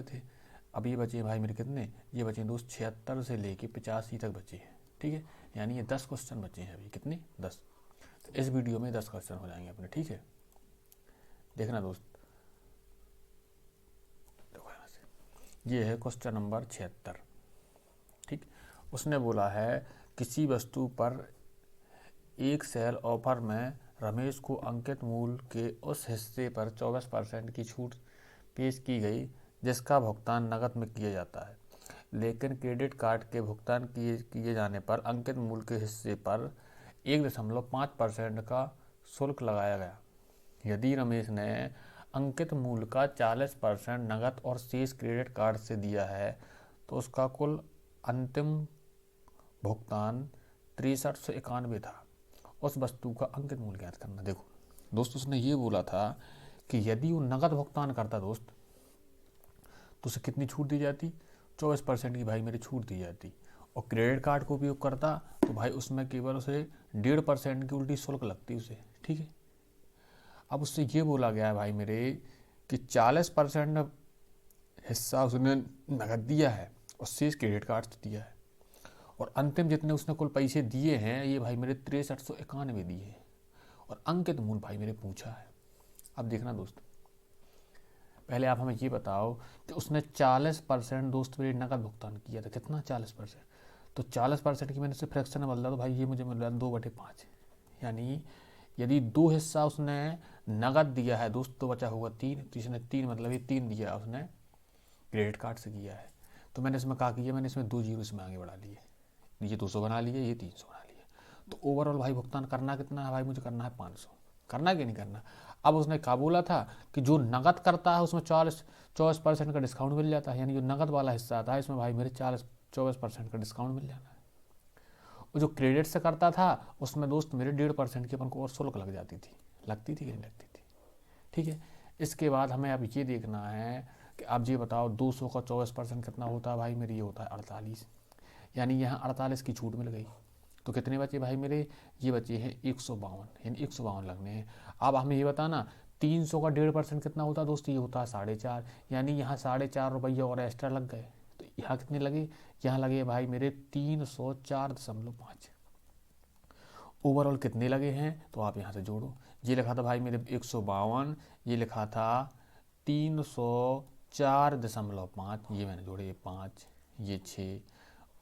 थे। अब ये बचे भाई मेरे कितने, ये बचे दोस्त 76 से लेके 85 तक बचे हैं। ठीक है, यानी ये 10 क्वेश्चन बचे हैं अभी। कितने, 10। तो इस वीडियो में 10 क्वेश्चन हो जाएंगे अपने। ठीक है, देखना दोस्त, देखो यहाँ से, ये है क्वेश्चन नंबर 76। ठीक, उसने बोला है किसी वस्तु पर एक सेल ऑफर में रमेश को अंकित मूल्य के उस हिस्से पर 24% की छूट पेश की गई जिसका भुगतान नकद में किया जाता है, लेकिन क्रेडिट कार्ड के भुगतान किए जाने पर अंकित मूल्य के हिस्से पर 1.5% का शुल्क लगाया गया। यदि रमेश ने अंकित मूल्य का 40% नकद और शेष क्रेडिट कार्ड से दिया है तो उसका कुल अंतिम भुगतान 6391 था। उस वस्तु का अंकित मूल्य ज्ञात करना। देखो दोस्त, उसने ये बोला था कि यदि वो नकद भुगतान करता दोस्त तो उसे कितनी छूट दी जाती, 24% की भाई मेरी छूट दी जाती। और क्रेडिट कार्ड को उपयोग करता तो भाई उसमें केवल उसे 1.5% की उल्टी शुल्क लगती उसे। ठीक है, अब उससे ये बोला गया है भाई मेरे कि 40% हिस्सा उसने नकद दिया है और शेष क्रेडिट कार्ड से दिया है, और अंतिम जितने उसने कुल पैसे दिए हैं ये भाई मेरे 6391 दिए हैं, और अंकित मूल्य भाई मेरे पूछा है। अब देखना दोस्त, पहले आप हमें ये बताओ कि उसने 40% दोस्त मेरे नकद भुगतान किया था। कितना, 40%। तो 40% की मैंने से फ्रैक्शन में बदला तो भाई ये मुझे मिल रहा है 2/5। यानी यदि 2 हिस्सा उसने नकद दिया है दोस्त तो बचा होगा 3। तो इसने 3 मतलब ये 3 दिया उसने क्रेडिट कार्ड से किया है। तो मैंने इसमें कहा किया, मैंने इसमें 2 जीरो इसमें आगे बढ़ा लिए, ये 200 बना लिए, ये 300 बना लिए। तो ओवरऑल भाई भुगतान करना कितना है भाई, मुझे करना है 500। करना कि नहीं करना। अब उसने क्या बोला था कि जो नकद करता है उसमें 24% का डिस्काउंट मिल जाता है, यानी जो नकद वाला हिस्सा आता है इसमें भाई मेरे 24% का डिस्काउंट मिल जाता है। और जो क्रेडिट से करता था उसमें दोस्त मेरे 1.5% की अपन को और शुल्क लग जाती थी। लगती थी कि नहीं लगती थी। ठीक है, इसके बाद हमें अब ये देखना है कि आप ये बताओ 200 का 24% कितना होता है भाई मेरे, ये होता है 48। यानी यहाँ 48 की छूट मिल गई। तो कितने बचे भाई मेरे, ये बचे हैं 152, यानी 152 लगने हैं। अब हमें ये बताना 300 का 1.5% कितना होता है दोस्त, ये होता है 4.5। यानी यहाँ 4.5 रुपये और एक्स्ट्रा लग गए। तो यहाँ कितने लगे, यहाँ लगे भाई मेरे 304.5। ओवरऑल कितने लगे हैं तो आप यहाँ से जोड़ो। ये लिखा था भाई मेरे 152, ये लिखा था 304.5, ये मैंने जोड़े, ये 5, ये 6,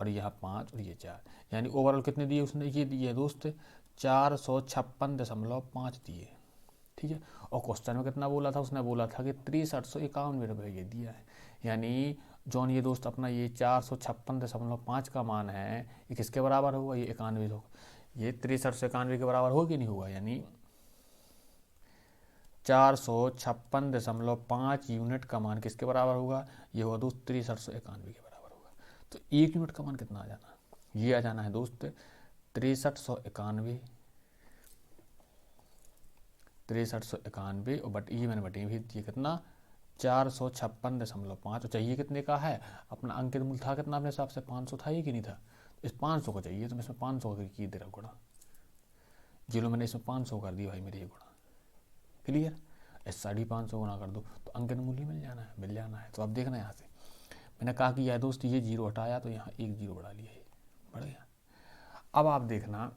और यहाँ 5 और ये 4। यानी ओवरऑल कितने दिए उसने, ये दिए दोस्त 456.5 दिए। ठीक है, और क्वेश्चन में कितना बोला था, उसने बोला था कि 6391 ये दिया है। यानी जौन ये दोस्त अपना ये 456.5 का मान है ये किसके बराबर होगा, ये 91 होगा। ये 6391 के बराबर हो कि नहीं होगा, यानी 456.5 यूनिट का मान किसके बराबर होगा, ये होगा दोस्त 6391 के बराबर होगा। तो 1 यूनिट का मान कितना आ जाना, ये आ जाना है दोस्त 6391, 6391 और बट ये मैंने बटे भी ये कितना 456.5। चाहिए कितने का है, अपना अंकित मूल्य था कितना अपने हिसाब से 500 था, ये कि नहीं था। इस 500 का चाहिए तो मैं इसमें 500 की दे रहा गुणा, जिलो मैंने इसमें 500 कर दिया भाई मेरे ये गुणा। क्लियर, इस 550 गुणा कर दो तो अंकित मूल्य मिल जाना है, मिल जाना है। तो अब देखना यहाँ से मैंने कहा कि यार दोस्त ये जीरो हटाया तो यहाँ 1 जीरो बढ़ा लिया, ये बढ़ गया। अब आप देखना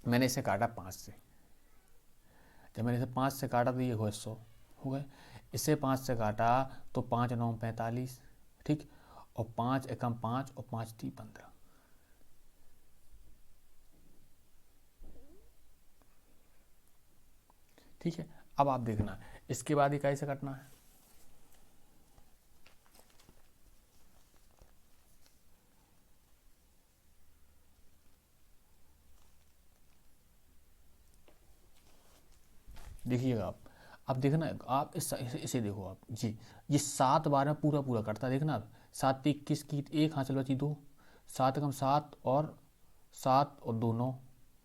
मैंने इसे काटा 5 से, जब मैंने इसे 5 से काटा तो ये हुआ 100 हो गए। इसे 5 से काटा तो 5 9 45, ठीक, और 5 एकम 5 और 5 3 15। ठीक है, अब आप देखना इसके बाद इकाई से काटना है। देखिएगा आप, अब देखना आप इसे देखो आप जी, ये 7 बार में पूरा पूरा करता है। देखना आप 7 21 की 1 हासिल बची 2, 7 कम 7 और 7 और 2 9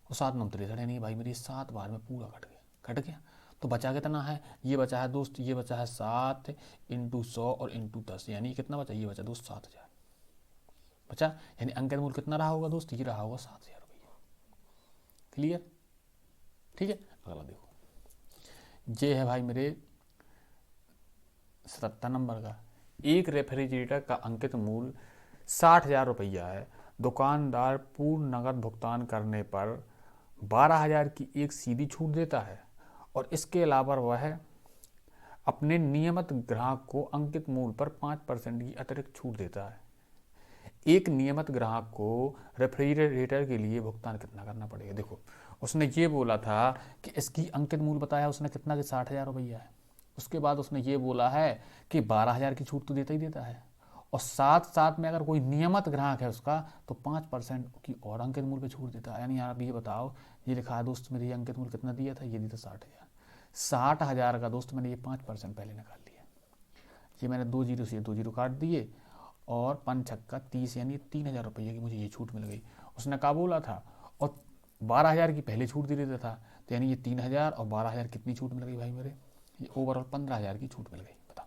और 7 9 63, यानी भाई मेरी 7 बार में पूरा कट गया, कट गया। तो बचा कितना है, ये बचा है दोस्त, ये बचा है 7 इंटू 100 और इंटू 10, यानी कितना बचा, ये बचा दोस्त 7000 बचा। यानी अंकित मूल्य कितना रहा होगा दोस्त, ये रहा होगा 7000 रुपये। क्लियर, ठीक है। अगला देखो, ये है भाई मेरे 77 नंबर का, एक रेफ्रिजरेटर का अंकित मूल्य 60,000 रुपया है। दुकानदार पूर्ण नकद भुगतान करने पर 12,000 की एक सीधी छूट देता है और इसके अलावा वह अपने नियमित ग्राहक को अंकित मूल्य पर 5% की अतिरिक्त छूट देता है। एक नियमित ग्राहक को रेफ्रिजरेटर के लिए भुगतान कितना करना पड़ेगा? देखो, उसने ये बोला था कि इसकी अंकित मूल्य बताया उसने कितना कि 60,000 रुपया है। उसके बाद उसने ये बोला है कि 12,000 की छूट तो देता ही देता है, और साथ साथ में अगर कोई नियमित ग्राहक है उसका तो 5% की और अंकित मूल्य पे छूट देता है। यानी आप ये बताओ, ये लिखा है दोस्त मेरे, ये अंकित मूल्य कितना दिया था? ये दिया था 60,000। 60,000 का दोस्त मैंने ये 5% पहले निकाल लिया। ये मैंने 2 जीरो से 2 जीरो काट दिए और 5 छक्का 30, यानी 3,000 रुपये की मुझे ये छूट मिल गई। उसने कहा बोला था, और 12,000 की पहले छूट दे देता था, तो यानी ये 3,000 और 12,000 कितनी छूट मिल गई भाई मेरे? ये ओवरऑल 15,000 की छूट मिल गई। बताओ,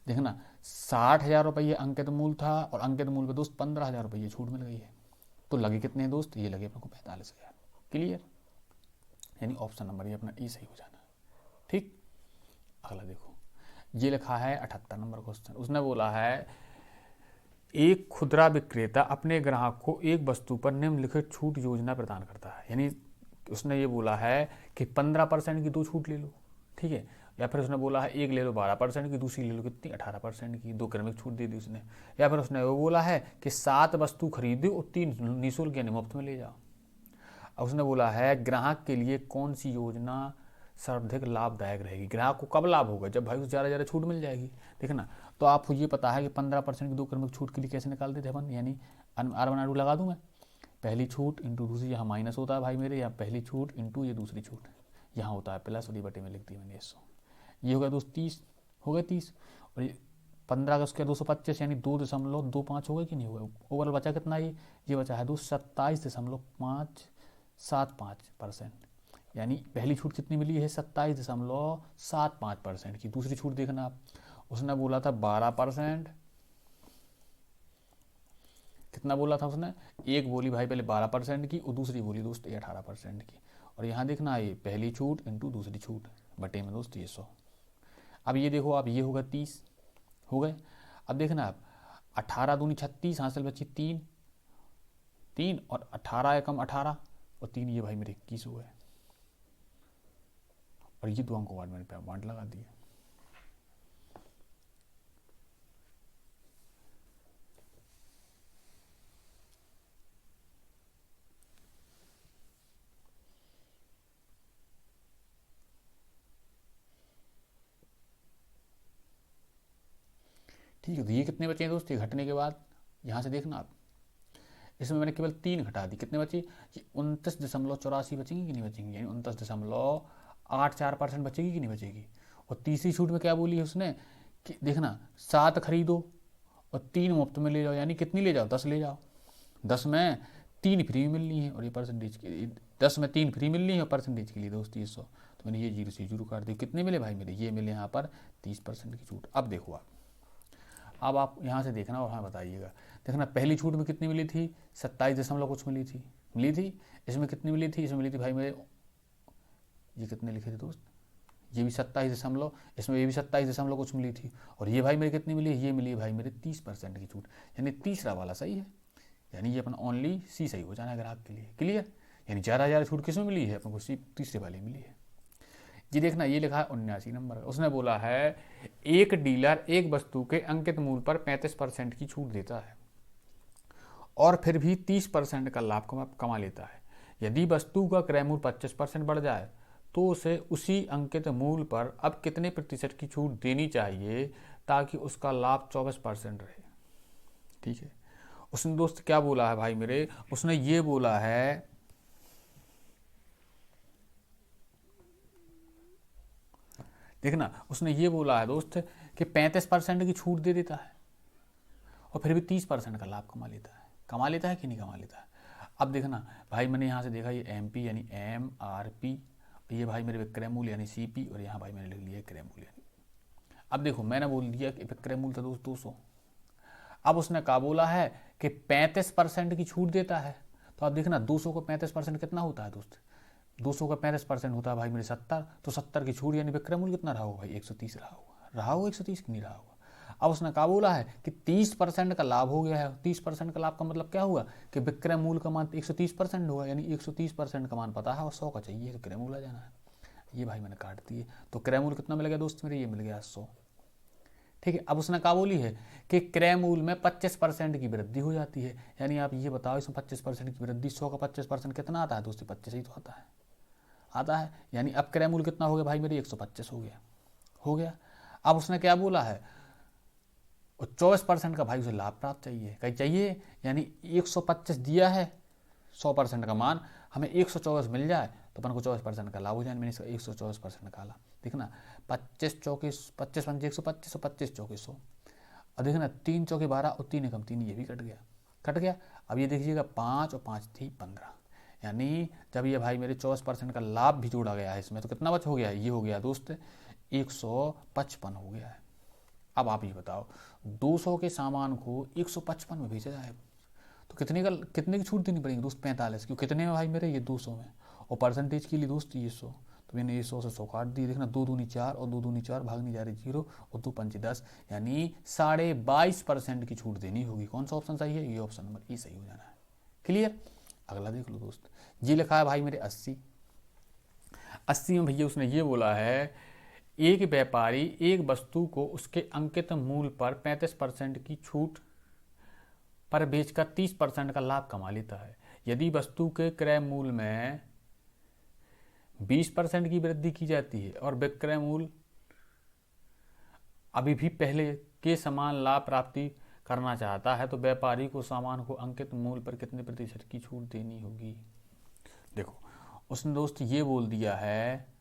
देखना 60,000 रुपये अंकित मूल्य था और अंकित मूल्य पे दोस्त 15,000 रुपये छूट मिल गई है। तो लगे कितने हैं दोस्त? ये लगे अपने को 45,000। क्लियर? यानी ऑप्शन नंबर ये अपना ई सही हो जाना। ठीक, अगला देखो, ये लिखा है 78 नंबर क्वेश्चन। उसने बोला है एक खुदरा विक्रेता अपने ग्राहक को एक वस्तु पर निम्नलिखित छूट योजना प्रदान करता है। यानी उसने ये बोला है कि 15% की 2 छूट ले लो, ठीक है, या फिर उसने बोला है एक ले लो 12% की, दूसरी ले लो कितनी? 18% की, 2 क्रमिक छूट दे दी उसने। या फिर उसने वो बोला है कि 7 वस्तु खरीदो और 3 निःशुल्क यानी मुफ्त में ले जाओ। अब उसने बोला है ग्राहक के लिए कौन सी योजना सर्वाधिक लाभदायक रहेगी? ग्राहक को कब लाभ होगा? जब भाई उसे ज़्यादा ज़्यादा छूट मिल जाएगी। देखना, तो आपको ये पता है कि 15% की 2 क्रमिक छूट के लिए कैसे निकालते थे अपन? यानी R1R2 लगा दूँ मैं, पहली छूट इंटू दूसरी, यहाँ माइनस होता है भाई मेरे, या पहली छूट इंटू ये दूसरी छूट, यहाँ होता है प्लस, और ये बटे में लिख दी मैंने 100। ये हो गया दोस्त 30, हो गया 30, और ये 15 का स्क्वायर 225, यानी 2.25 हो गए कि नहीं हुआ? ओवरऑल बचा कितना? ये बचा है दोस्त 27.575%। यानी पहली छूट कितनी मिली है? 27.75% की। दूसरी छूट देखना आप, उसने बोला था 12%। कितना बोला था उसने? एक बोली भाई पहले 12% की और दूसरी बोली दोस्त 18% की। और यहाँ देखना ये पहली छूट इंटू दूसरी छूट बटे में दोस्त ये 100। अब ये देखो आप, ये होगा 30 हो गए। अब देखना आप 18 दूनी 36, हासिल बची 3 और 18 एकम 18 और 3, ये भाई मेरे 21 हो गए। और ये 2 अंक वार्ड मैंने पॉइंट लगा दिए। ठीक है, तो ये कितने बचे हैं दोस्त? ये घटने के बाद यहाँ से देखना आप, इसमें मैंने केवल 3 घटा दी, कितने बचे? ये 29.84 बचेंगी कि नहीं बचेंगी? यानी 29.84% बचेगी कि नहीं बचेगी? और तीसरी छूट में क्या बोली है उसने कि देखना 7 खरीदो और 3 मुफ्त में ले जाओ, यानी कितनी ले जाओ? 10 ले जाओ। 10 में 3 फ्री मिलनी है और ये परसेंटेज के, 10 में 3 फ्री मिलनी है और परसेंटेज के लिए दोस्त 100। तो मैंने ये 0 से 0 काट दी। कितने मिले भाई मेरे? ये मिले यहाँ पर 30% की छूट। अब देखो अब आप यहाँ से देखना और हाँ बताइएगा। देखना पहली छूट में कितनी मिली थी? 27 कुछ मिली थी। इसमें कितनी मिली थी? इसमें मिली थी भाई मेरे, ये कितने लिखे थे दोस्त? ये भी 27 इसमें ये भी 27 कुछ मिली थी। और ये भाई मेरे कितनी मिली? ये मिली भाई मेरे 30% की छूट, यानी तीसरा वाला सही है। यानी ये अपना ओनली सी सही हो जाना है ग्राहक के लिए। क्लियर? यानी 11,000 छूट किस में मिली है? अपन को सी तीसरे वाली मिली है। ये देखना, ये लिखा है 79 नंबर। उसने बोला है एक डीलर एक वस्तु के अंकित मूल्य पर 35% की छूट देता है और फिर भी 30% का लाभ कमा लेता है। यदि वस्तु का क्रय मूल्य 25% बढ़ जाए तो उसे उसी अंकित मूल्य पर अब कितने प्रतिशत की छूट देनी चाहिए ताकि उसका लाभ 24% रहे? ठीक है, उसने दोस्त क्या बोला है भाई मेरे? उसने ये बोला है देखना, उसने ये बोला है दोस्त कि 35% की छूट दे देता है और फिर भी 30% का लाभ कमा लेता है कि नहीं कमा लेता है? अब देखना भाई, मैंने यहाँ से देखा ये MP यानी MRP, ये भाई मेरे विक्रय मूल्य यानी CP, और यहाँ भाई मैंने लिख लिया क्रय मूल्य यानी। अब देखो मैंने बोल दिया कि विक्रय मूल्य था दोस्त 200। अब उसने क्या बोला है कि 35% की छूट देता है। तो अब देखना 200 को 35% कितना होता है दोस्त? 200 का 35% होता है भाई मेरे 70। तो 70 की छूट यानी विक्रय मूल्य कितना रहा होगा भाई? 130 रहा होगा 130 की नहीं रहा होगा। अब उसने क्या बोला है कि 30% का लाभ हो गया है। 30% का लाभ का मतलब क्या हुआ कि विक्रय मूल्य का मान 130% होगा, यानी 130% का मान पता है और 100 का चाहिए, तो क्रय मूल्य आ जाना है। ये भाई मैंने काट दिए, तो क्रय मूल्य कितना मिल गया दोस्त मेरे, ये मिल गया 100। ठीक है, अब उसने क्या बोली है कि क्रय मूल्य में 25% की वृद्धि हो जाती है, यानी आप ये बताओ इसमें 25% की वृद्धि, 100 का 25% कितना आता है दोस्तों, 25 ही तो आता है। यानी अब क्रय मूल्य कितना हो गया भाई मेरे, 125 हो गया। अब उसने क्या बोला है, 24% का भाई उसे लाभ प्राप्त चाहिए, कहीं चाहिए, यानी 125 दिया है, 100% का मान, हमें 124 मिल जाए तो अपन को 24% का लाभ हो जाए। मैंने इसका 124% निकाला, देखना 25 चौके 25 पंजे 125 और 25 चौके 100। अब देखना 3 चौके 12 और 3 एकम 3, ये भी कट गया। अब ये देखिएगा 5 और 5 थी 15, यानी जब ये भाई मेरे 24% का लाभ भी जोड़ा गया है इसमें, तो कितना बच हो गया, ये हो गया दोस्त 155 हो गया है। अब आप ये बताओ 200 के सामान को 155 में भेजा जाए तो कितने की छूट देनी पड़ेगी दोस्त, 45 की। कितने में भाई मेरे, ये 200 में, और परसेंटेज के लिए दोस्त ये 100, तो मैंने ये 100 से 100 काट दी। देखना 2 दूनी 4 और 2 दूनी 4, भागनी जा रही 0 और 2 पंचे 10, यानी 22.5% की छूट देनी होगी। कौन सा ऑप्शन सही है, ये ऑप्शन नंबर ई सही हो जाना है। क्लियर, अगला देख लो दोस्त, ये लिखा है भाई मेरे 80 में भैया उसने ये बोला है एक व्यापारी एक वस्तु को उसके अंकित मूल्य पर 35% की छूट पर बेचकर 30% का लाभ कमा लेता है। यदि वस्तु के क्रय मूल्य में 20% की वृद्धि की जाती है और विक्रय मूल्य अभी भी पहले के समान लाभ प्राप्ति करना चाहता है तो व्यापारी को सामान को अंकित मूल्य पर कितने प्रतिशत की छूट देनी होगी। देखो उसने दोस्त ये बोल दिया है,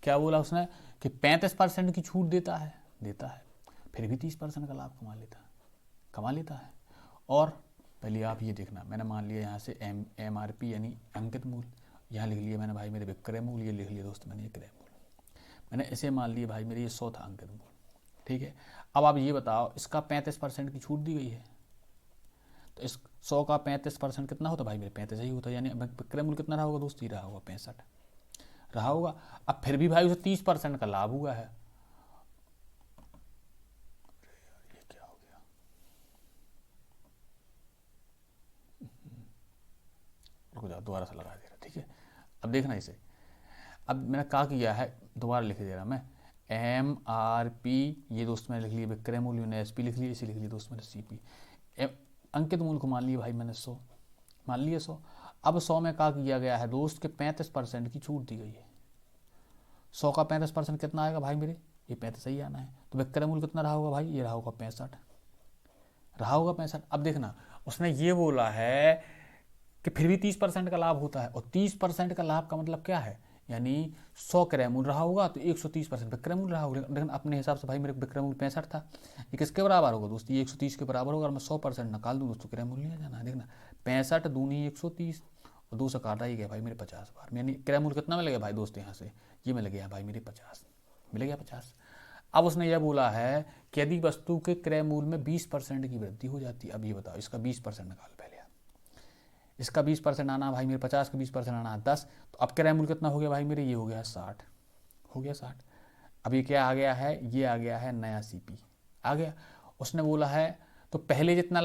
क्या बोला उसने कि 35% की छूट देता है, फिर भी 30% का लाभ कमा लेता है। और पहले आप ये देखना, मैंने मान लिया यहाँ से MRP यानी अंकित मूल्य, यहाँ लिख लिया मैंने भाई मेरे विक्रय मूल्य, ये लिख लिया दोस्त मैंने ये क्रय मूल्य, मैंने इसे मान लिया भाई मेरे ये 100 था अंकित मूल्य। ठीक है, अब आप ये बताओ इसका 35% की छूट दी गई है, तो इस 100 का 35% कितना होता भाई मेरे 35 ही होता, यानी विक्रय मूल्य कितना रहा होगा दोस्त, ही रहा होगा 65 रहा होगा। अब फिर भी भाई उसे 30% का लाभ हुआ है। ये क्या हो गया, रुको जाओ दोबारा से लगा दे रहा। ठीक है, अब देखना इसे, अब मैंने क्या किया है, दोबारा लिख दे रहा मैं MRP, ये दोस्त मैंने लिख लिया विक्रय मूल्य, मैंने SP लिख लिया, इसे लिख लिया दोस्त मैंने CP। अंकित मूल्य को मान लिया भाई मैंने 100, मान लिया 100। अब 100 में क्या किया गया है दोस्त के 35% की छूट दी गई है। 100 का 35% कितना आएगा भाई मेरे, ये 35 ही आना है, तो विक्रय मूल्य कितना रहा होगा भाई, ये रहा होगा 65, रहा होगा 65। अब देखना उसने ये बोला है कि फिर भी 30% का लाभ होता है, और 30% का लाभ का मतलब क्या है, यानी 100 क्रय मूल्य रहा होगा तो 130% विक्रय मूल्य रहा होगा। लेकिन अपने हिसाब से भाई मेरे विक्रय मूल्य 65 था, ये किसके बराबर होगा दोस्त, ये 130 के बराबर होगा। और मैं 100% निकाल दूँ दोस्तों, क्रय मूल्य आ जाना है। देखना 65 दूनी 130 और 2 से काटा ही गया भाई मेरे 50 बार, यानी क्रय मूल्य कितना मिल गया भाई दोस्त, यहाँ से ये मिल गया भाई मेरे 50, मिल गया 50। अब उसने यह बोला है कि यदि वस्तु के क्रय मूल्य में 20% की वृद्धि हो जाती है, अब ये बताओ इसका 20% निकाल पहले, इसका 20% आना भाई मेरे 50 का 20% आना 10, तो अब क्रय मूल्य कितना हो गया भाई मेरे, ये हो गया 60, हो गया 60। अब ये क्या आ गया है, ये आ गया है नया CP आ गया। उसने बोला है तो पहले कितना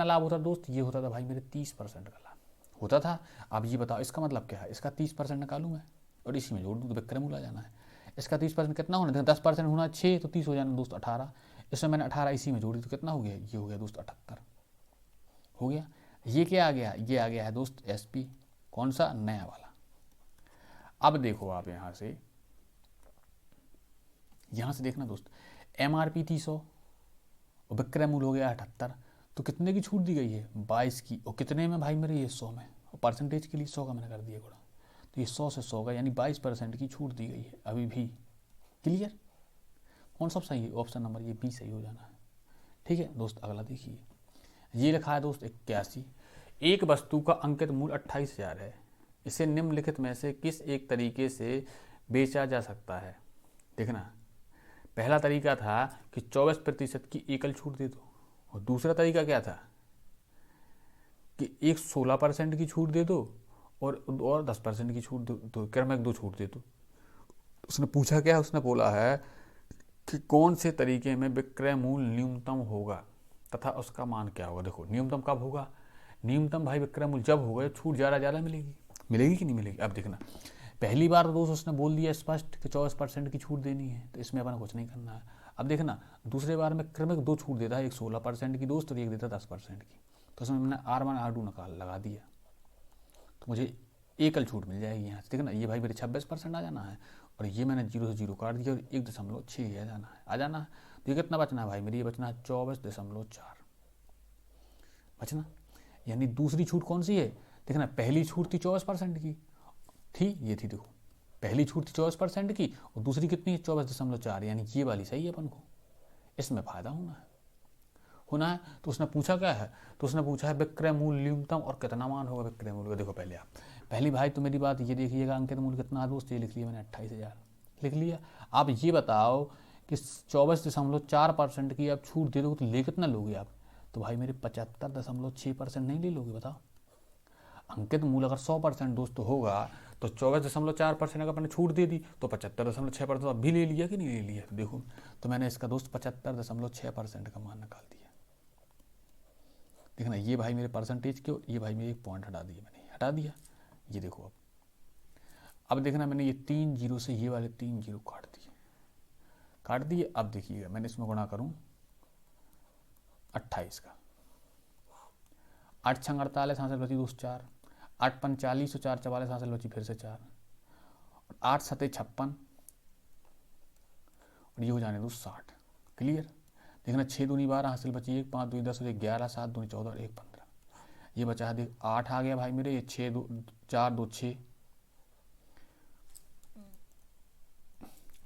लाभ होता दोस्त, ये होता था भाई मेरे 30% का लाभ होता था। अब ये बताओ इसका मतलब क्या है, इसका 30% निकालूँ मैं और इसी में जोड़ दूँ तो विक्रय मूल्य आ जाना है। इसका 30% कितना होना, 10% होना 6, तो 30 हो जाना दोस्त 18, इसमें मैंने 18 इसी में जोड़ी तो कितना हो गया, ये हो गया दोस्त 78 हो गया। ये क्या आ गया, ये आ गया है दोस्त SP, कौन सा, नया वाला। अब देखो आप यहां से देखना दोस्त, MRP थी 100 और विक्रय मूल्य हो गया 78, तो कितने की छूट दी गई है, 22 की, और कितने में भाई मेरे, ये 100 में, और परसेंटेज के लिए 100 का मैंने कर दिया गुणा, तो ये 100 से 100 का यानी 22% की छूट दी गई है अभी भी। क्लियर, कौन सा सही है, ऑप्शन नंबर ये B सही हो जाना है। ठीक है दोस्त, अगला देखिए, ये लिखा है दोस्त 81, एक वस्तु का अंकित मूल्य 28,000 है, इसे निम्नलिखित में से किस एक तरीके से बेचा जा सकता है। देखना पहला तरीका था कि 24% की एकल छूट दे दो, और दूसरा तरीका क्या था कि एक 16% की छूट दे दो और 10% की छूट दो, क्रम एक 2 छूट दे दो। उसने पूछा क्या है, उसने बोला है कि कौन से तरीके में विक्रय मूल्य न्यूनतम होगा तथा उसका मान क्या होगा। देखो न्यूनतम कब होगा, न्यूनतम भाई विक्रय मूल्य जब होगा छूट ज़्यादा ज़्यादा मिलेगी, मिलेगी कि नहीं मिलेगी। अब देखना पहली बार तो दोस्त उसने बोल दिया स्पष्ट कि 24% की छूट देनी है, तो इसमें अपना कुछ नहीं करना है। अब देखना दूसरे बार में क्रमिक दो छूट देता है, एक 16% की दोस्त और एक देता 10% की, तो उसमें मैंने R1 R2 निकाल लगा दिया, तो मुझे एकल छूट मिल जाएगी यहाँ से। देखना ये भाई मेरे 26% आ जाना है, और ये मैंने 0 से 0 काट दिया और 1.6 आ जाना है, आ जाना है। तो ये कितना बचना है भाई मेरी, ये बचना है 24.4 बचना। यानी दूसरी छूट कौन सी है, देखना पहली छूट थी 24% की, थी ये थी, देखो पहली छूट थी 24% की और दूसरी कितनी है 24.4, यानी ये वाली सही है अपन को, इसमें फ़ायदा होना है। तो उसने पूछा क्या है, तो उसने पूछा है विक्रय मूल्य न्यूनतम और कितना मान होगा विक्रय मूल्य का। देखो पहले आप पहली भाई तो मेरी बात ये देखिएगा, अंकित मूल्य कितना दोस्त, ये लिख लिया मैंने 28,000 लिख लिया। आप ये बताओ कि 24.4% की आप छूट दे दोगे तो ले कितना लोगे आप, तो भाई मेरे 75.6% नहीं ले लोगे, बताओ। अंकित मूल्य अगर 100% दोस्त होगा तो 24.4% अगर मैंने छूट दे दी तो 75.6% अब भी ले लिया कि नहीं ले लिया। तो देखो तो मैंने इसका दोस्त 75.6% का मान निकाल दिया। देखना ये भाई मेरे परसेंटेज के, ये भाई मेरे एक पॉइंट हटा दिए मैंने, हटा दिया। ये देखो अब देखना मैंने ये 3 जीरो से ये वाले 3 जीरो काट दिए। अब देखिएगा मैंने इसमें गुणा करूँ 28 का, 8 छंग 48 हासिल बची दोस्त 4, 8 पंच 40 और 4 44 हासिल बची फिर से 4, और 8 सते 56 और ये हो जाने दोस्त 60। क्लियर। देखना 6 दूनी 12 हासिल बची 1, 5 दूनी 10 और 11, 7 दूनी 14 और 1 15, ये बचा है देख 8 आ गया भाई मेरे, ये 6 2 4 2 6,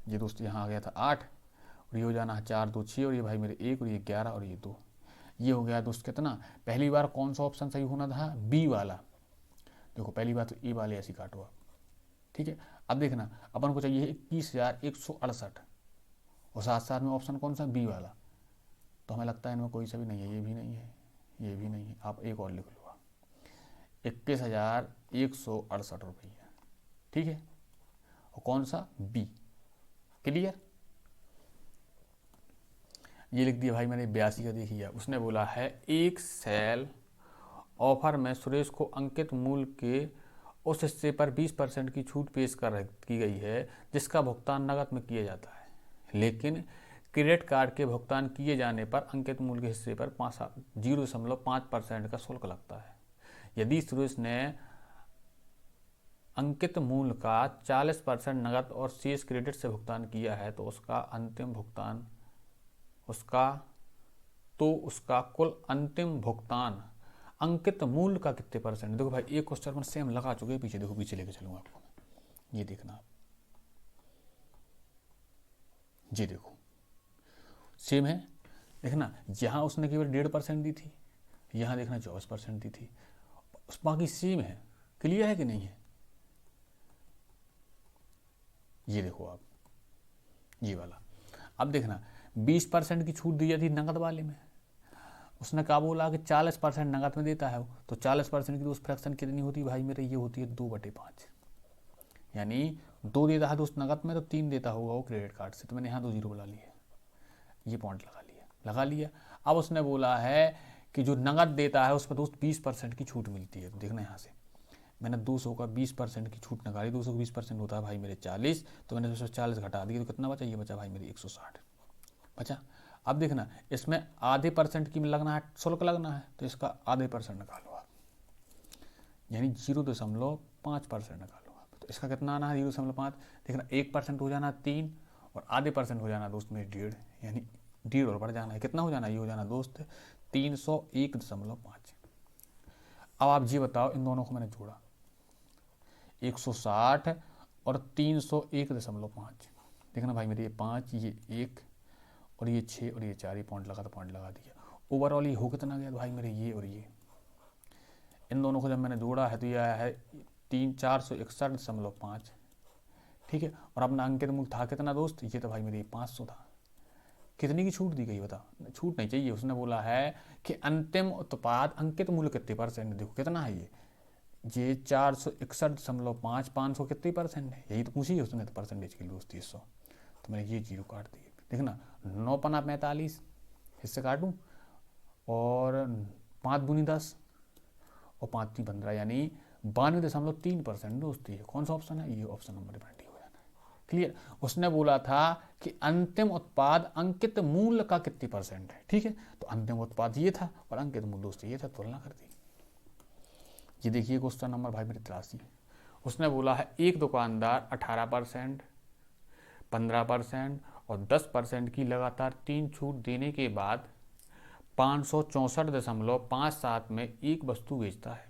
ये दोस्त यहाँ आ गया था 8 और ये हो जाना है 4 2 6 और ये भाई मेरे 1 और ये 11 और ये 2, ये हो गया दोस्त कितना। पहली बार कौन सा ऑप्शन सही होना था, बी वाला। देखो पहली बार तो ए वाले ऐसी काटो आप, ठीक है। अब देखना अपन को चाहिए 21,168 और साथ साथ में ऑप्शन कौन सा, बी वाला। तो हमें लगता है इनमें कोई सा भी नहीं है, ये भी नहीं है, ये भी नहीं है। आप एक और लिख लो, 21,168 रुपये, ठीक है। और कौन सा, बी। क्लियर। ये लिख दिया भाई मैंने 82 का। देखिए उसने बोला है एक सेल ऑफर में सुरेश को अंकित मूल्य के उस हिस्से पर 20% की छूट पेश की गई है जिसका भुगतान नकद में किया जाता है, लेकिन क्रेडिट कार्ड के भुगतान किए जाने पर अंकित मूल्य के हिस्से पर 0.5% का शुल्क लगता है। यदि सुरेश ने अंकित मूल्य का 40% नकद और शेष क्रेडिट से भुगतान किया है तो उसका कुल अंतिम भुगतान अंकित मूल्य का कितने परसेंट। देखो भाई एक क्वेश्चन में सेम लगा चुके हैं, पीछे देखो, पीछे लेके चलूंगा आपको, ये देखना आप, ये देखो सेम है। देखना यहाँ उसने केवल 1.5% दी थी, यहाँ देखना 24% दी थी, बाकी सेम है। क्लियर है कि नहीं है। ये देखो आप, ये वाला। अब देखना 20% की छूट दी जाती नकद वाले में, उसने कहा बोला कि 40% नकद में देता है वो, तो 40% की दोस्त फ्रैक्शन कितनी होती है भाई मेरे, ये होती है 2/5, यानी 2 देता है दोस्त नकद में तो 3 देता होगा वो क्रेडिट कार्ड से। तो मैंने यहाँ 2 जीरो बुला लिए, ये पॉइंट लगा लिया। अब उसने बोला है कि जो नकद देता है उस पर दोस्त 20% की छूट मिलती है। तो देखना यहाँ से मैंने 200 का 20% की छूट निकाली, 200 का 20% होता है भाई मेरे 40, तो मैंने 240 घटा दिया, तो कितना बचा, ये बचा भाई मेरे 160 बचा। अब देखना इसमें आधे % की लगना है, शुल्क लगना है, तो इसका आधे % निकालो आप, यानी 0.5% निकालो आप, तो इसका कितना आना है 0.5। देखना 1% हो जाना 3 और आधे % हो जाना दोस्त मेरे 1.5, यानी 1.5 और बढ़ जाना है, कितना हो जाना, ये हो जाना दोस्त 301.5। अब आप ये बताओ इन दोनों को मैंने जोड़ा 160 और 301.5, देखना भाई मेरे ये 5 ये 1 और ये 6 और ये 4, ये पॉइंट लगा दिया। ओवरऑल ये हो कितना गया भाई मेरे, ये और ये इन दोनों को जब मैंने जोड़ा है तो ये आया है 461.5, ठीक है। और अपना अंकित मूल्य था कितना दोस्त, ये तो भाई मेरे 500 था। कितनी की छूट दी गई बता, छूट नहीं चाहिए, उसने बोला है कि अंतिम उत्पाद अंकित मूल्य कितने %, देखो कितना है ये 461.5 500 कितनी परसेंट है, यही तो पूछी है उसने तो परसेंटेज की दोस्त 100, तो मैंने ये 0 काट दिए। देखना 9 पना 45 इससे काटूँ, और 5 दूनी 10 और 5 तीन 15, यानी 92.3% दोस्त। ये कौन सा ऑप्शन है, ये ऑप्शन नंबर 20 हो जाना है। क्लियर। उसने बोला था कि अंतिम उत्पाद अंकित मूल्य का कितनी परसेंट है, ठीक है, तो अंतिम उत्पाद ये था और अंकित मूल्य दोस्त ये था, तुलना कर दी। ये देखिए क्वेश्चन नंबर भाई मेरे 83। उसने बोला है एक दुकानदार 18%, 15% और 10% की लगातार 3 छूट देने के बाद 564.57 में एक वस्तु बेचता है।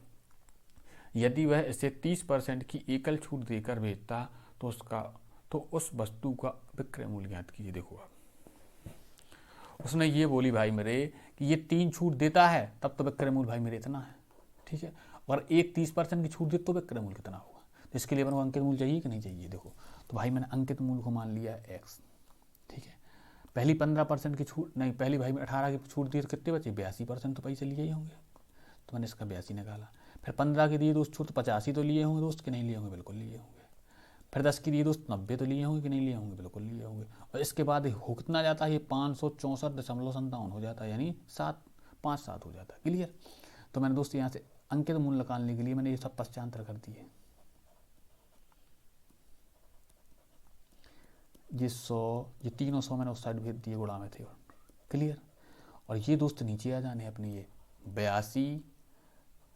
यदि वह इसे 30% की एकल छूट देकर बेचता तो उस वस्तु का विक्रय मूल्य ज्ञात कीजिए। देखो आप, उसने ये बोली भाई मेरे कि ये 3 छूट देता है तब तो विक्रय मूल्य भाई मेरे इतना है, ठीक है, और एक 30% की छूट दे तो विक्रय मूल्य कितना होगा। तो इसके लिए अपने को अंकित मूल्य चाहिए कि नहीं चाहिए। देखो तो भाई मैंने अंकित मूल्य को मान लिया x, ठीक है। पहली 15% की छूट नहीं, पहली भाई 18 की छूट दी तो कितने बचे, 82% तो पैसे लिए ही होंगे, तो मैंने इसका 82 निकाला। फिर 15 के दिए दोस्त छूट, तो 85 तो लिए होंगे दोस्त कि नहीं लिए होंगे, बिल्कुल लिए होंगे। फिर 10 की दिए दोस्त 90 तो लिए होंगे कि नहीं लिए होंगे, बिल्कुल लिए होंगे। और इसके बाद हो कितना जाता है, ये 564.57 हो जाता है, यानी 757 हो जाता है। क्लियर। तो मैंने दोस्त यहाँ से अंकित मूल्य निकालने के लिए मैंने ये सब पश्चांतर कर दिए। ये 100, ये तीनों 100 मैंने उस साइड भेज दिए, गुणा में थे। क्लियर। और ये दोस्त नीचे आ जाने अपने, ये 82,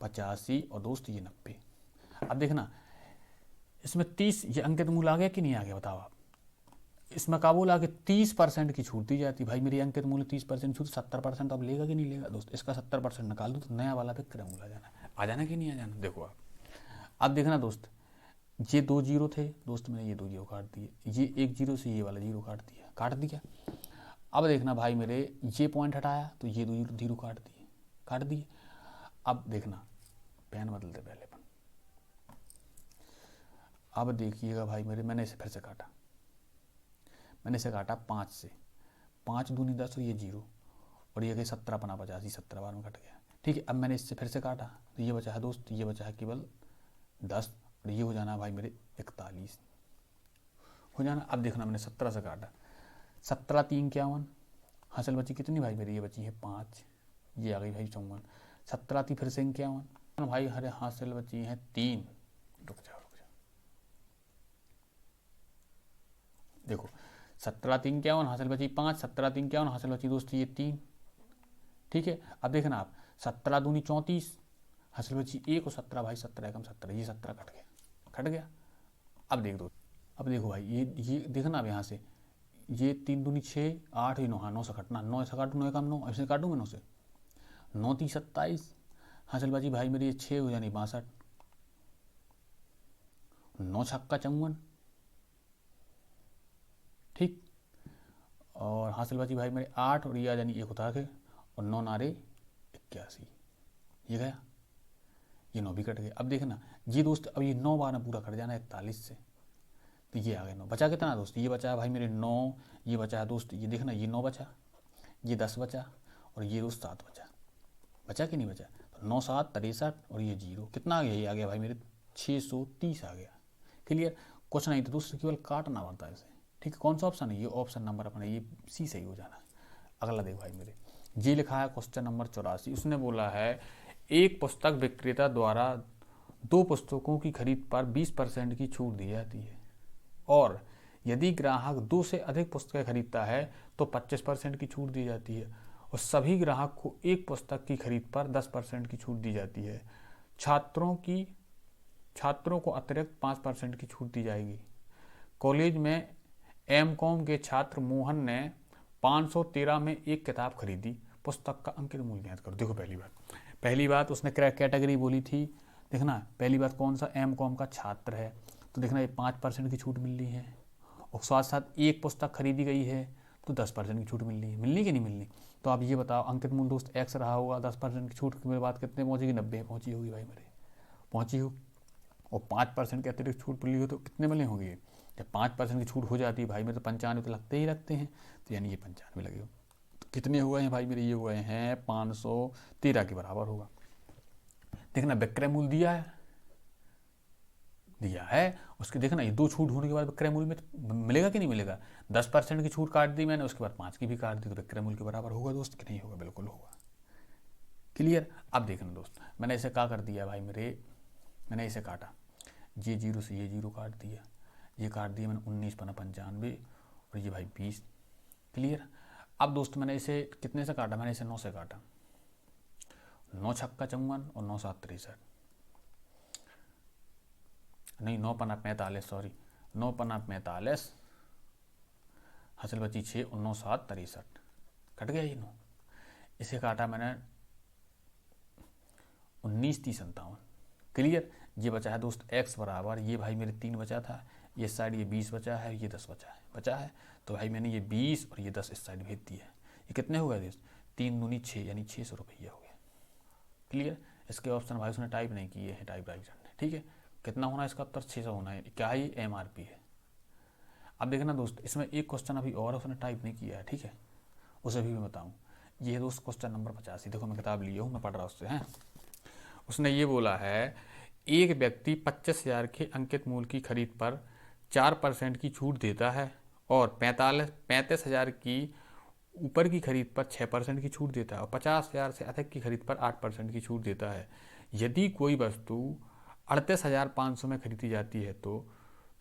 85 और दोस्त ये 90। अब देखना इसमें 30, ये अंकित मूल्य आ गया कि नहीं आ गया, बताओ आप। इसमें क्या बोला कि 30% की छूट दी जाती। भाई मेरी अंकित मूल्य 30% छूट, 70% अब लेगा कि नहीं लेगा दोस्त, इसका 70% निकाल दो तो नया वाला विक्रय मूल्य आ जाना कि नहीं आ जाना। देखो आप, अब देखना दोस्त, ये 2 जीरो थे दोस्त, मैंने ये 2 जीरो काट दिए, ये 1 जीरो से ये वाला 0 काट दिया। अब देखना भाई मेरे, ये पॉइंट हटाया तो ये 2 जीरो काट दिए। अब देखना, पेन बदलते पहले अपन। अब देखिएगा भाई मेरे, मैंने इसे फिर से काटा, मैंने इसे काटा 5 से, 5 दूनी 10 और ये 0 और ये गई 17 पना 85, 17 बार में कट गया, ठीक है। अब मैंने इससे फिर से काटा तो ये बचा है दोस्त, ये बचा है केवल 10 और ये हो जाना भाई मेरे 41 हो जाना। अब देखना मैंने 17 से काटा, 17 3 51, हासिल बची कितनी भाई मेरी, ये बची है 5, ये आ गई भाई 54, 17 थी फिर से 51 भाई, हरे हासिल बची है 3। रुक जा देखो, 17 3 51 हासिल बची 5, 17 3 51 हासिल बची दोस्त ये 3, ठीक है। अब देखना आप, 17 दूनी 34 हासिल बची 1 और 17 भाई 17 एकम 17, ये 17 कट गया। अब देखो भाई, ये देखना अब यहाँ से, ये 3 दूनी 6 8 ही 9, हाँ 9 से कटना, 9 से काटू 9 एकम 9, ऐसे काटूँ मैं 9 से, 9 3 27 हासिल बची भाई मेरी 6 हो जानी 62, 9 छक्का 54, ठीक, और हासिल बची भाई मेरे 8 और ये आ जानी 1 उतार के, और 9 नारे 81, ये गया, ये 9 भी कट गया। अब देखना ये दोस्त, अब ये 9 बार में पूरा कट जाना है 41 से, तो ये आ गया 9, बचा कितना दोस्त, ये बचा है भाई मेरे 9, ये बचा है दोस्त, ये देखना ये 9 बचा, ये 10 बचा और ये दोस्त 7 बचा कि नहीं बचा, तो 9 7 63 और ये 0 कितना आ गया, ये आ गया भाई मेरे 630 आ गया। क्लियर। कुछ नहीं तो दोस्त केवल काटना पड़ता है इसे, ठीक है। कौन सा ऑप्शन है, ये ऑप्शन नंबर अपना ये सी सही हो जाना है। अगला देख भाई मेरे, ये लिखा है क्वेश्चन नंबर 84। उसने बोला है एक पुस्तक विक्रेता द्वारा 2 पुस्तकों की खरीद पर 20% की छूट दी जाती है, और यदि ग्राहक 2 से अधिक पुस्तकें खरीदता है तो 25% की छूट दी जाती है, और सभी ग्राहक को एक पुस्तक की खरीद पर 10% की छूट दी जाती है। छात्रों को अतिरिक्त 5% की छूट दी जाएगी। कॉलेज में एम.कॉम के छात्र मोहन ने 513 में एक किताब खरीदी, पुस्तक का अंकित मूल्य ज्ञात करो। देखो पहली बात उसने कैटेगरी बोली थी, देखना पहली बात कौन सा, एम.कॉम का छात्र है, तो देखना ये 5% की छूट मिल रही है, और साथ साथ एक पुस्तक खरीदी गई है तो 10% की छूट मिल रही है, मिलनी कि नहीं मिलनी। तो आप ये बताओ अंकित मूल्य दोस्त x रहा होगा, 10% की छूट की बात कितने पहुँचेगी, 90 पहुँची होगी भाई मेरे, पहुँची हो, और 5% के अतिरिक्त छूट मिली हो तो कितने मिले होंगे, जब 5% की छूट हो जाती है भाई मेरे तो 95 तो लगते हैं, तो यानी ये 95 लगे हो, तो कितने हुए हैं भाई मेरे, ये हुए हैं 513 के बराबर होगा। देखना विक्रय मूल्य दिया है, दिया है। उसके देखना ये 2 छूट होने के बाद विक्रय मूल्य में मिलेगा कि नहीं मिलेगा। 10% की छूट काट दी मैंने, उसके बाद 5 की भी काट दी, तो विक्रय मूल्य के बराबर होगा दोस्त कि नहीं होगा, बिल्कुल होगा। क्लियर। अब देखना दोस्त, मैंने इसे क्या कर दिया भाई मेरे, मैंने इसे काटा, ये 0 से ये 0 काट दिया, ये काट दिया मैंने 19 पना 95 और ये भाई 20। क्लियर। अब दोस्त मैंने इसे कितने से काटा, मैंने इसे 9 से काटा, 9 छक्का 54 और 9 7 63, नहीं 9 पना 45, सॉरी 9 पना 45, हासिल बची 6 और 9 7 63, कट गया ये 9। इसे काटा मैंने 19 30 57। क्लियर। ये बचा है दोस्त x बराबर, ये भाई मेरे 3 बचा था, ये साइड ये 20 बचा है, ये 10 बचा है, तो भाई मैंने ये 20 और ये 10 इस साइड भेज दिया है। ये कितने हो गए दोस्त, 3 दूनी 6 यानी 600 रुपया हो गया। क्लियर। इसके ऑप्शन भाई उसने टाइप नहीं किए हैं टाइप राइटर ने, ठीक है। कितना होना है इसका उत्तर, 600 होना है। क्या है, MRP है। अब देखना दोस्त, इसमें एक क्वेश्चन अभी और उसने टाइप नहीं किया है, ठीक है, उसे भी मैं बताऊँ। ये है दोस्त क्वेश्चन नंबर 85, देखो मैं किताब लिया हूँ, मैं पढ़ रहा उससे हैं। उसने ये बोला है, एक व्यक्ति 25,000 के अंकित मूल्य की खरीद पर 4% की छूट देता है और 35,000 की ऊपर की खरीद पर 6% की छूट देता है और 50,000 से अधिक की खरीद पर 8% की छूट देता है। यदि कोई वस्तु 38,500 में खरीदी जाती है तो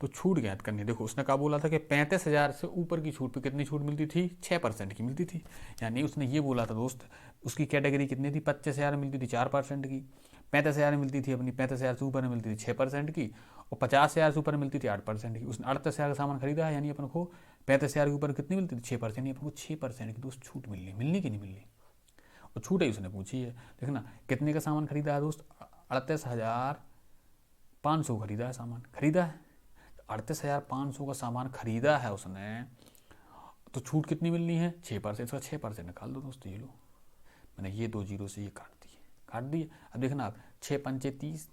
छूट ज्ञात करनी है। देखो उसने कहा बोला था कि 35,000 से ऊपर की छूट पे कितनी छूट मिलती थी, 6% की मिलती थी। यानी उसने ये बोला था दोस्त, उसकी कैटेगरी कितनी थी, 25,000 मिलती थी 4% की, 35,000 मिलती थी अपनी, 35,000 से ऊपर मिलती थी 6% की, और 50,000 से ऊपर मिलती थी 8% की। उसने 38,000 का सामान खरीदा है, यानी अपन को 35,000 के ऊपर कितनी मिलती थी, 6%, यानी अपन को 6% की दोस्त छूट मिलनी कि नहीं मिलनी। और छूट ही उसने पूछी है। देखना कितने का सामान खरीदा है दोस्त, 38,500 खरीदा है सामान, खरीदा है 38,500 का सामान खरीदा है उसने, तो छूट कितनी मिलनी है, 6%। इसका 6% निकाल दो दोस्त, ये लो मैंने ये 2 0 से ये काट दिए। अब देखना आप, 6 पंचे 30,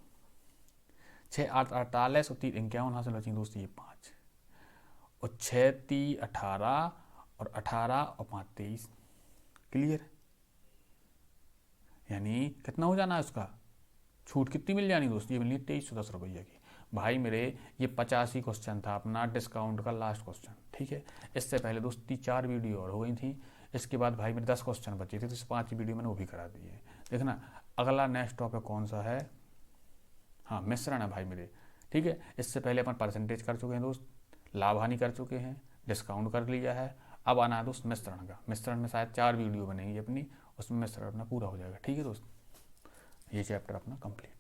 6 8 48 और 3 51 हासिल बची दोस्त, ये 5 और 6 3 18 और 18 और 5 23। क्लियर। यानी कितना हो जाना है उसका, छूट कितनी मिल जानी दोस्त, ये मिलनी 2310 रुपये की। भाई मेरे ये 85 क्वेश्चन था अपना डिस्काउंट का लास्ट क्वेश्चन, ठीक है। इससे पहले दोस्त 4 वीडियो और हो गई थी, इसके बाद भाई मेरे 10 क्वेश्चन बचे थे, तो इस 5 वीडियो मैंने वो भी करा दी है। देखना अगला नेक्स्ट टॉपिक कौन सा है, हाँ मिश्रण है भाई मेरे, ठीक है। इससे पहले अपन परसेंटेज कर चुके हैं दोस्त, लाभ हानि कर चुके हैं, डिस्काउंट कर लिया है, अब आना है दोस्त मिश्रण का। मिश्रण में शायद 4 वीडियो बनेगी अपनी, उसमें मिश्रण अपना पूरा हो जाएगा, ठीक है दोस्त। ये चैप्टर अपना कंप्लीट।